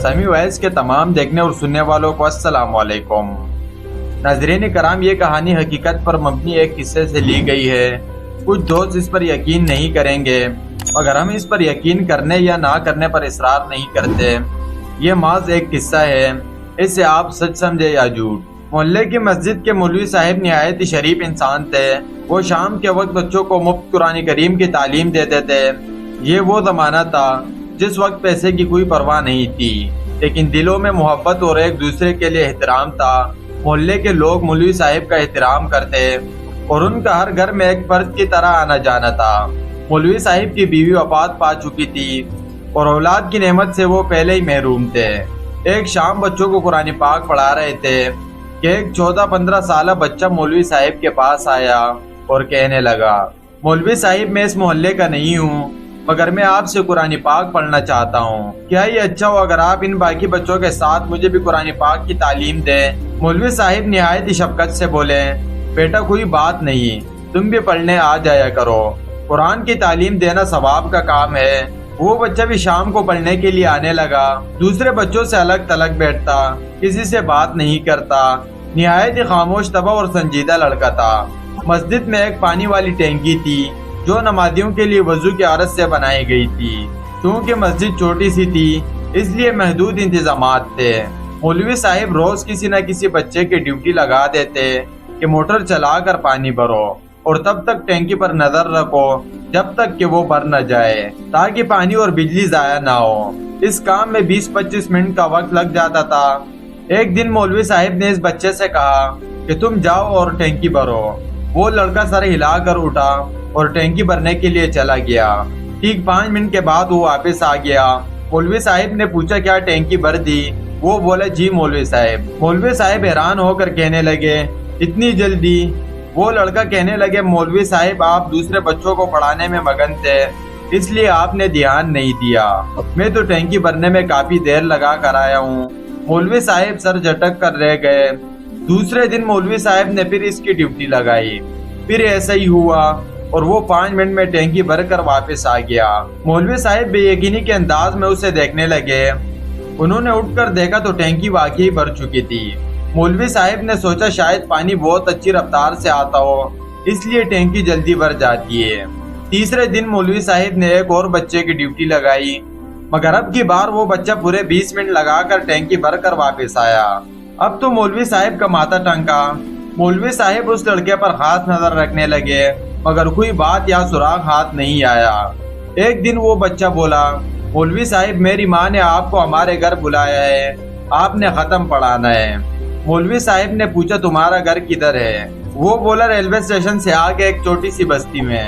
سمیع voice کے تمام دیکھنے اور سننے والوں کو السلام علیکم۔ ناظرین کرام، یہ کہانی حقیقت پر مبنی ایک قصے سے لی گئی ہے۔ کچھ دوست اس پر یقین نہیں کریں گے مگر ہم اس پر یقین کرنے یا نہ کرنے پر اصرار نہیں کرتے۔ یہ محض ایک قصہ ہے، اسے آپ سچ سمجھے یا جھوٹ۔ محلے کی مسجد کے مولوی صاحب نہایت شریف انسان تھے۔ وہ شام کے وقت بچوں کو مفت قرآن کریم کی تعلیم دیتے تھے۔ یہ وہ زمانہ تھا جس وقت پیسے کی کوئی پرواہ نہیں تھی، لیکن دلوں میں محبت اور ایک دوسرے کے لیے احترام تھا۔ محلے کے لوگ مولوی صاحب کا احترام کرتے اور ان کا ہر گھر میں ایک فرد کی طرح آنا جانا تھا۔ مولوی صاحب کی بیوی وفات پا چکی تھی اور اولاد کی نعمت سے وہ پہلے ہی محروم تھے۔ ایک شام بچوں کو قرآن پاک پڑھا رہے تھے کہ ایک 14-15 سالہ بچہ مولوی صاحب کے پاس آیا اور کہنے لگا، مولوی صاحب میں اس محلے کا نہیں ہوں مگر میں آپ سے قرآن پاک پڑھنا چاہتا ہوں۔ کیا یہ اچھا ہو اگر آپ ان باقی بچوں کے ساتھ مجھے بھی قرآن پاک کی تعلیم دیں؟ مولوی صاحب نہایت شفقت سے بولے، بیٹا کوئی بات نہیں، تم بھی پڑھنے آ جایا کرو، قرآن کی تعلیم دینا ثواب کا کام ہے۔ وہ بچہ بھی شام کو پڑھنے کے لیے آنے لگا، دوسرے بچوں سے الگ تلگ بیٹھتا، کسی سے بات نہیں کرتا، نہایت ہی خاموش طبع اور سنجیدہ لڑکا تھا۔ مسجد میں ایک پانی والی ٹینکی تھی جو نمازیوں کے لیے وضو کی عادت سے بنائی گئی تھی۔ چونکہ مسجد چھوٹی سی تھی اس لیے محدود انتظامات تھے۔ مولوی صاحب روز کسی نہ کسی بچے کی ڈیوٹی لگا دیتے کہ موٹر چلا کر پانی بھرو اور تب تک ٹینکی پر نظر رکھو جب تک کہ وہ بھر نہ جائے تاکہ پانی اور بجلی ضائع نہ ہو۔ اس کام میں 20-25 منٹ کا وقت لگ جاتا تھا۔ ایک دن مولوی صاحب نے اس بچے سے کہا کہ تم جاؤ اور ٹینکی بھرو۔ وہ لڑکا سر ہلا کر اٹھا اور ٹینکی بھرنے کے لیے چلا گیا۔ ٹھیک 5 منٹ کے بعد وہ واپس آ گیا۔ مولوی صاحب نے پوچھا کیا ٹینکی بھر دی؟ وہ بولا جی مولوی صاحب۔ مولوی صاحب حیران ہو کر کہنے لگے اتنی جلدی؟ وہ لڑکا کہنے لگے مولوی صاحب آپ دوسرے بچوں کو پڑھانے میں مگن تھے اس لیے آپ نے دھیان نہیں دیا، میں تو ٹینکی بھرنے میں کافی دیر لگا کر آیا ہوں۔ مولوی صاحب سر جھٹک کر رہ گئے۔ دوسرے دن مولوی صاحب نے پھر اس کی ڈیوٹی لگائی، پھر ایسا ہی ہوا اور وہ 5 منٹ میں ٹینکی بھر کر واپس آ گیا۔ مولوی صاحب بے یقینی کے انداز میں اسے دیکھنے لگے۔ انہوں نے اٹھ کر دیکھا تو ٹینکی واقعی بھر چکی تھی۔ مولوی صاحب نے سوچا شاید پانی بہت اچھی رفتار سے آتا ہو اس لیے ٹینکی جلدی بھر جاتی ہے۔ تیسرے دن مولوی صاحب نے ایک اور بچے کی ڈیوٹی لگائی مگر اب کی بار وہ بچہ پورے 20 منٹ لگا کر ٹینکی بھر کر واپس آیا۔ اب تو مولوی صاحب کا ماتھا ٹنکا۔ مولوی صاحب اس لڑکے پر خاص نظر رکھنے لگے مگر کوئی بات یا سراغ ہاتھ نہیں آیا۔ ایک دن وہ بچہ بولا مولوی صاحب میری ماں نے آپ کو ہمارے گھر بلایا ہے، آپ نے ختم پڑھانا ہے۔ مولوی صاحب نے پوچھا تمہارا گھر کدھر ہے؟ وہ بولا ریلوے اسٹیشن سے آگے ایک چھوٹی سی بستی میں۔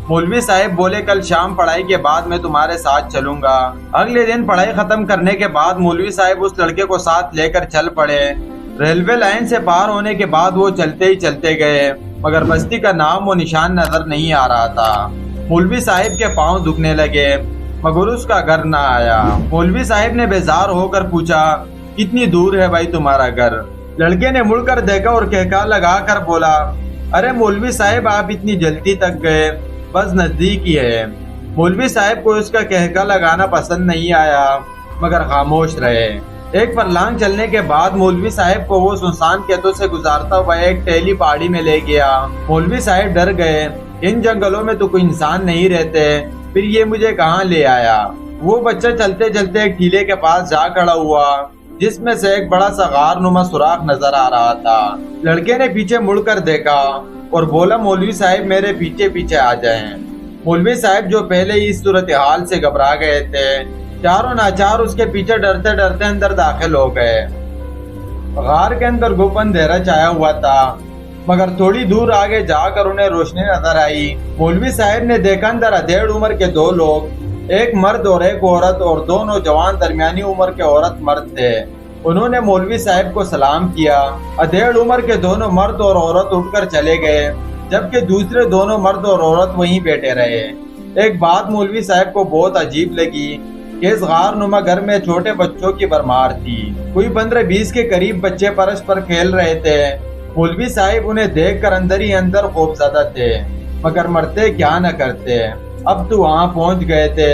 مولوی صاحب بولے کل شام پڑھائی کے بعد میں تمہارے ساتھ چلوں گا۔ اگلے دن پڑھائی ختم کرنے کے بعد مولوی صاحب اس لڑکے کو ساتھ لے کر چل پڑے۔ ریلوے لائن سے پار ہونے کے بعد وہ چلتے ہی چلتے گئے مگر بستی کا نام و نشان نظر نہیں آ رہا تھا۔ مولوی صاحب کے پاؤں دکھنے لگے مگر اس کا گھر نہ آیا۔ مولوی صاحب نے بیزار ہو کر پوچھا کتنی دور ہے بھائی تمہارا گھر؟ لڑکے نے مڑ کر دیکھا اور کہکا لگا کر بولا ارے مولوی صاحب آپ اتنی جلدی تک گئے، بس نزدیک ہی ہے۔ مولوی صاحب کو اس کا کہکا لگانا پسند نہیں آیا مگر خاموش رہے۔ ایک فرلانگ چلنے کے بعد مولوی صاحب کو وہ سنسان کھیتوں سے گزارتا ہوا ایک ٹیلی پہاڑی میں لے گیا۔ مولوی صاحب ڈر گئے، ان جنگلوں میں تو کوئی انسان نہیں رہتے، پھر یہ مجھے کہاں لے آیا؟ وہ بچہ چلتے چلتے ایک ٹیلے کے پاس جا کھڑا ہوا جس میں سے ایک بڑا سا غار نما سوراخ نظر آ رہا تھا۔ لڑکے نے پیچھے مڑ کر دیکھا اور بولا مولوی صاحب میرے پیچھے پیچھے آ جائیں۔ مولوی صاحب جو پہلے ہی اس صورتحال سے گھبرا گئے تھے چاروں ناچار اس کے پیچھے ڈرتے ڈرتے اندر داخل ہو گئے۔ غار کے اندر گپ اندھیرا چھایا ہوا تھا مگر تھوڑی دور آگے جا کر انہیں روشنی نظر آئی۔ مولوی صاحب نے دیکھا اندر ادھیڑ عمر کے 2 لوگ، ایک مرد اور ایک عورت، اور 2 نوجوان درمیانی عمر کے عورت مرد تھے۔ انہوں نے مولوی صاحب کو سلام کیا۔ ادھیڑ عمر کے دونوں مرد اور عورت اٹھ کر چلے گئے جبکہ دوسرے دونوں مرد اور عورت وہیں بیٹھے رہے۔ ایک بات مولوی صاحب کو بہت عجیب لگی کہ اس غار نما گھر میں چھوٹے بچوں کی بھرمار تھی۔ کوئی 15-20 کے قریب بچے فرش پر کھیل رہے تھے۔ مولوی صاحب انہیں دیکھ کر اندر ہی اندر خوفزدہ تھے مگر مرتے کیا نہ کرتے۔ اب تو وہاں پہنچ گئے تھے۔